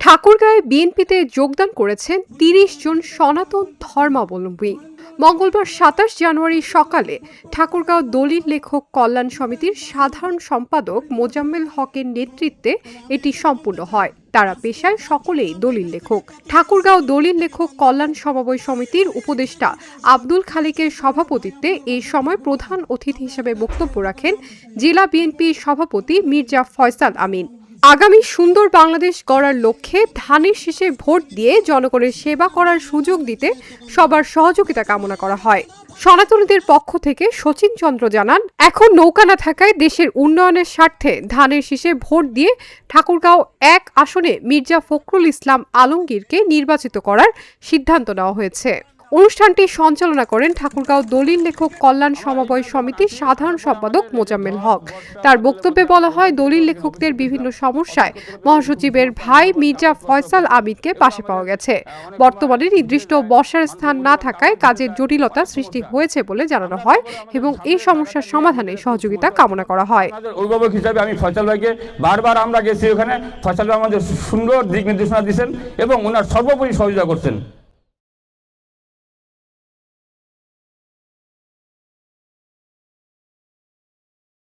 ঠাকুরগাঁয়ে বিএনপিতে যোগদান করেছেন ৩০ জন সনাতন ধর্মাবলম্বী। মঙ্গলবার ২৭ জানুয়ারি সকালে ঠাকুরগাঁও দলিল লেখক কল্যাণ সমিতির সাধারণ সম্পাদক মোজাম্মেল হকের নেতৃত্বে এটি সম্পূর্ণ হয়। তারা পেশায় সকলেই দলিল লেখক। ঠাকুরগাঁও দলিল লেখক কল্যাণ সমবায় সমিতির উপদেষ্টা আব্দুল খালিকের সভাপতিত্বে এই সময় প্রধান অতিথি হিসেবে বক্তব্য রাখেন জেলা বিএনপির সভাপতি মির্জা ফয়সাল আমিন। আগামী সুন্দর বাংলাদেশ গড়ার লক্ষ্যে ধানের শীষে ভোট দিয়ে জনগণের সেবা করার সুযোগ দিতে সবার সহযোগিতা কামনা করা হয়। সনাতনীদের পক্ষ থেকে শচীন চন্দ্র জানান, এখন নৌকা না থাকায় দেশের উন্নয়নের স্বার্থে ধানের শীষে ভোট দিয়ে ঠাকুরগাঁও ১ আসনে মির্জা ফখরুল ইসলাম আলমগীরকে নির্বাচিত করার সিদ্ধান্ত নেওয়া হয়েছে। অনুষ্ঠানটি সঞ্চালনা করেন ঠাকুরগাঁও দলিল লেখক কল্যাণ সমবায় সমিতির সাধারণ সম্পাদক মোজাম্মেল হক। তার বক্তব্যে বলা হয়, দলিল লেখকদের বিভিন্ন সমস্যায় মহাসচিবের ভাই মির্জা ফয়সাল আমিনকে পাশে পাওয়া গেছে। বর্তমানে নির্দিষ্ট বসার স্থান না থাকায় কাজের জটিলতা সৃষ্টি হয়েছে বলে জানানো হয় এবং এই সমস্যার সমাধানে সহযোগিতা কামনা করা হয়। অভিভাবক হিসাবে আমি ফয়সাল ভাইকে বারবার আমরা গেছি, ওখানে ফয়সাল ভাই আমাদের সুন্দর দিক নির্দেশনা দিয়েছেন এবং ওনার সর্বোপরি সহযোগিতা করছেন।